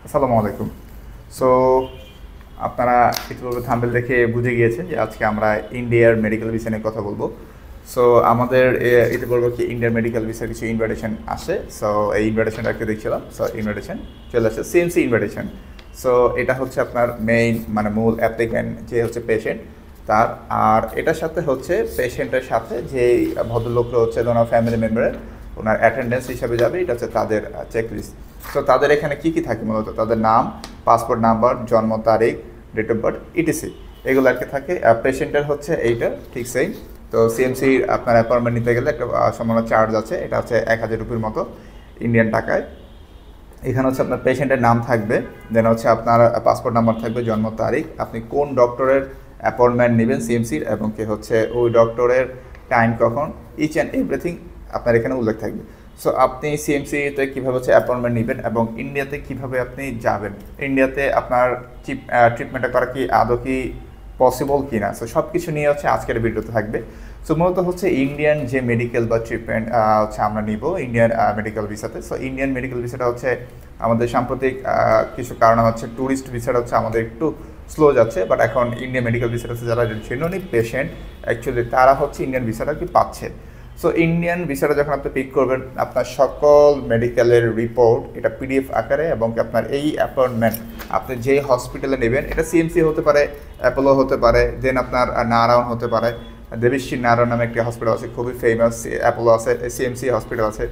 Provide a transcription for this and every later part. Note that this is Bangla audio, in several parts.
আসসালামু আলাইকুম। সো আপনারা ইতিপূর্বে থাম্বনেল দেখে বুঝে গিয়েছেন যে আজকে আমরা ইন্ডিয়ার মেডিকেল ভিসা নিয়ে কথা বলবো। সো আমাদের ইতিপূর্বে কি ইন্ডিয়ার মেডিকেল ভিসার কিছু ইনভাইটেশন আসে। সো এই ইনভাইটেশনটাকে দেখছিলাম। সো ইনভাইটেশন চলে আসে, সিএমসি ইনভাইটেশন। সো এটা হচ্ছে আপনার মেইন মানে মূল অ্যাপ্লিক্যান্ট যে হচ্ছে পেশেন্ট তার, আর এটার সাথে হচ্ছে পেশেন্টের সাথে যেই ভদ্রলোকরা হচ্ছে ওনার ফ্যামিলি মেম্বারের ওনার অ্যাটেন্ডেন্স হিসাবে যাবে, এটা হচ্ছে তাদের চেকলিস্ট। সো তাদের এখানে কী কী থাকে মূলত তাদের নাম, পাসপোর্ট নাম্বার, জন্ম তারিখ, ডেট অফ বার্থ, ইটিসি এগুলো আর কি থাকে। পেশেন্টের হচ্ছে এইটা ঠিক সেই। তো সিএমসির আপনার অ্যাপয়েন্টমেন্ট নিতে গেলে একটা সামান্য চার্জ আছে, এটা হচ্ছে 1000 রুপির মতো ইন্ডিয়ান টাকায়। এখানে হচ্ছে আপনার পেশেন্টের নাম থাকবে, দেন হচ্ছে আপনার পাসপোর্ট নাম্বার থাকবে, জন্ম তারিখ, আপনি কোন ডক্টরের অ্যাপয়েন্টমেন্ট নেবেন সিএমসির, এবং কি হচ্ছে ওই ডক্টরের টাইম কখন, ইচ অ্যান্ড এভরিথিং আপনার এখানে উল্লেখ থাকবে। সো আপনি সিএমসিতে কীভাবে হচ্ছে অ্যাপয়েন্টমেন্ট নেবেন এবং ইন্ডিয়াতে কীভাবে আপনি যাবেন, ইন্ডিয়াতে আপনার ট্রিটমেন্টটা করা কি আদৌ কি পসিবল কি না, সো সব কিছু নিয়ে হচ্ছে আজকের ভিডিওতে থাকবে। সো মূলত হচ্ছে ইন্ডিয়ান যে মেডিকেল বা ট্রিটমেন্ট হচ্ছে আমরা নিব ইন্ডিয়ান মেডিকেল ভিসাতে। সো ইন্ডিয়ান মেডিকেল ভিসাটা হচ্ছে আমাদের সাম্প্রতিক কিছু কারণে হচ্ছে ট্যুরিস্ট ভিসাটা হচ্ছে আমাদের একটু স্লো যাচ্ছে, বাট এখন ইন্ডিয়ান মেডিকেল ভিসাটা হচ্ছে যারা জেনুইন পেশেন্ট অ্যাকচুয়ালি তারা হচ্ছে ইন্ডিয়ান ভিসাটা কি পাচ্ছে। সো ইন্ডিয়ান ভিসাটা যখন আপনি পিক করবেন আপনার সকল মেডিকেলের রিপোর্ট এটা পিডিএফ আকারে, এবং আপনার এই অ্যাপয়েন্টমেন্ট আপনি যেই হসপিটালে নেবেন, এটা সিএমসি হতে পারে, অ্যাপোলো হতে পারে, দেন আপনার নারায়ণ হতে পারে, দেবীশ্রী নারায়ণ নামে একটি হসপিটাল আছে খুবই ফেমাস, অ্যাপোলো আছে, সিএমসি হসপিটাল আছে।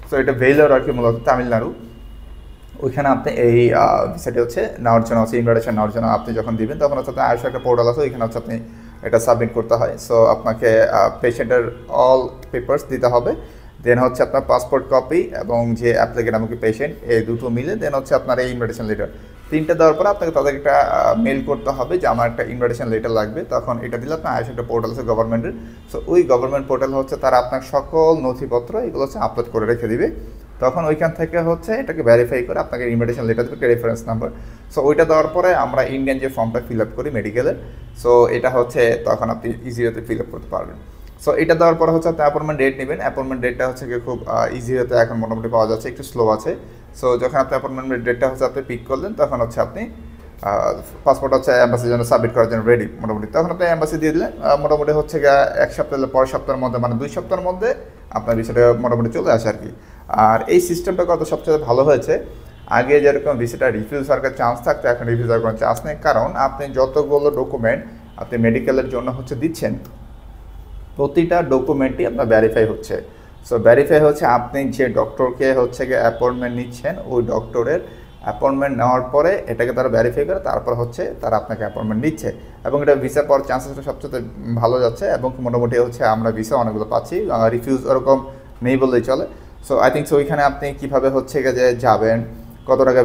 সো এটা ভেলোর আর কি মূলত তামিলনাড়ু। ওইখানে আপনি এই ভিসাটি হচ্ছে নেওয়ার জন্য হচ্ছে ইনভাইটেশন নেওয়ার জন্য আপনি যখন দিবেন তখন হচ্ছে আপনার আয়ুষ একটা পোর্টাল আছে, ওইখানে হচ্ছে আপনি এটা সাবমিট করতে হয়। সো আপনাকে পেশেন্টের অল পেপার্স দিতে হবে, দেন হচ্ছে আপনার পাসপোর্ট কপি এবং যে অ্যাপ্লিকেন্ট এমনকি পেশেন্ট এই দুটো মিলে দেন হচ্ছে আপনার এই ইনভাইটেশন লেটার তিনটা দেওয়ার পরে আপনাকে তাদের একটা মেল করতে হবে যে আমার একটা ইনভাইটেশন লেটার লাগবে। তখন এটা দিলে আপনার আয়ুষ একটা পোর্টাল আছে গভর্নমেন্টের। সো ওই গভর্নমেন্ট পোর্টাল হচ্ছে তারা আপনার সকল নথিপত্র এগুলো হচ্ছে আপলোড করে রেখে দিবে। তখন ওইখান থেকে হচ্ছে এটাকে ভেরিফাই করে আপনাকে ইনভিটেশন লেটার দেবে, রেফারেন্স নাম্বার। সো ওইটা দেওয়ার পরে আমরা ইন্ডিয়ান যে ফর্মটা ফিল আপ করি মেডিকেলের, সো এটা হচ্ছে তখন আপনি ইজিওতে ফিল আপ করতে পারবেন। সো এটা দেওয়ার পরে হচ্ছে আপনি অ্যাপয়েন্টমেন্ট ডেট নেবেন। অ্যাপয়েন্টমেন্ট ডেটটা হচ্ছে খুব ইজিওতে এখন মোটামুটি পাওয়া যাচ্ছে, একটু স্লো আছে। সো যখন আপনি অ্যাপয়েন্টমেন্ট ডেটটা হচ্ছে আপনি পিক করলেন তখন হচ্ছে আপনি পাসপোর্ট হচ্ছে অ্যাম্বাসির জন্য সাবমিট করার জন্য রেডি মোটামুটি। তখন আপনি অ্যাম্বাসি দিয়ে দিলেন, মোটামুটি হচ্ছে এক সপ্তাহ পরের সপ্তাহের মধ্যে মানে 2 সপ্তাহের মধ্যে আপনার বিষয়টা মোটামুটি চলে আসে আর কি। আর এই সিস্টেমটা কত সবচেয়ে ভালো হয়েছে, আগে যেরকম ভিসাটা রিফিউজ হওয়ার চান্স থাকতো এখন রিফিউজ হওয়ার কোনো চান্স নেই, কারণ আপনি যতগুলো ডকুমেন্ট আপনি মেডিকেলের জন্য হচ্ছে দিচ্ছেন প্রতিটা ডকুমেন্টই আপনার ভ্যারিফাই হচ্ছে। সো ভ্যারিফাই হচ্ছে আপনি যে ডক্টরকে হচ্ছে গিয়ে অ্যাপয়েন্টমেন্ট নিচ্ছেন ওই ডক্টরের অ্যাপয়েন্টমেন্ট নেওয়ার পরে এটাকে তারা ভ্যারিফাই করে তারপর হচ্ছে তারা আপনাকে অ্যাপয়েন্টমেন্ট দিচ্ছে, এবং এটা ভিসা পাওয়ার চান্সেসটা সবচেয়ে ভালো যাচ্ছে, এবং মোটামুটি হচ্ছে আমরা ভিসা অনেকগুলো পাচ্ছি, রিফিউজ ওরকম নেই বললেই চলে। সো আই থিঙ্ক সো ওইখানে আপনি কীভাবে হচ্ছে যে যাবেন, কত টাকা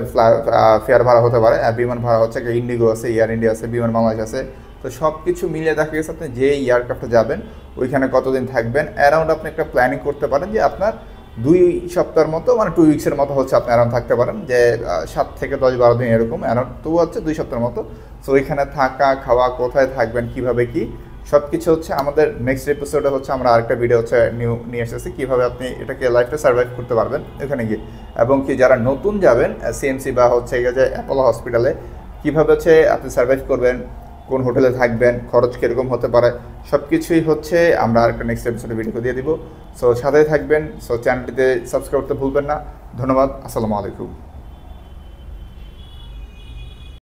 ফেয়ার ভাড়া হতে পারে, বিমান ভাড়া হচ্ছে ইন্ডিগো আছে, এয়ার ইন্ডিয়া আছে, বিমান বাংলাদেশ আছে। তো সব কিছু মিলিয়ে দেখা গেছে আপনি যে এয়ারক্রাফটে যাবেন ওইখানে কতদিন থাকবেন, অ্যারাউন্ড আপনি একটা প্ল্যানিং করতে পারেন যে আপনার 2 সপ্তাহের মতো মানে 2 উইক্সের মতো হচ্ছে আপনি অ্যারাউন্ড থাকতে পারেন, যে 7 থেকে 10-12 দিন এরকম অ্যারাউন্ড, তো হচ্ছে 2 সপ্তাহের মতো। সো ওইখানে থাকা খাওয়া কোথায় থাকবেন কীভাবে কি সব কিছু হচ্ছে আমাদের নেক্সট এপিসোডে হচ্ছে আমরা আরেকটা ভিডিও হচ্ছে নিয়ে এসেছি কীভাবে আপনি এটাকে লাইফটা সার্ভাইভ করতে পারবেন এখানে গিয়ে, এবং কি যারা নতুন যাবেন সিএমসি বা হচ্ছে যে অ্যাপোলো হসপিটালে কীভাবে হচ্ছে আপনি সার্ভাইভ করবেন, কোন হোটেলে থাকবেন, খরচ কীরকম হতে পারে, সব কিছুই হচ্ছে আমরা আরেকটা নেক্সট এপিসোডে ভিডিও দিয়ে দিব। সো সাথে থাকবেন, সো চ্যানেলটিতে সাবস্ক্রাইব করতে ভুলবেন না। ধন্যবাদ, আসসালামু আলাইকুম।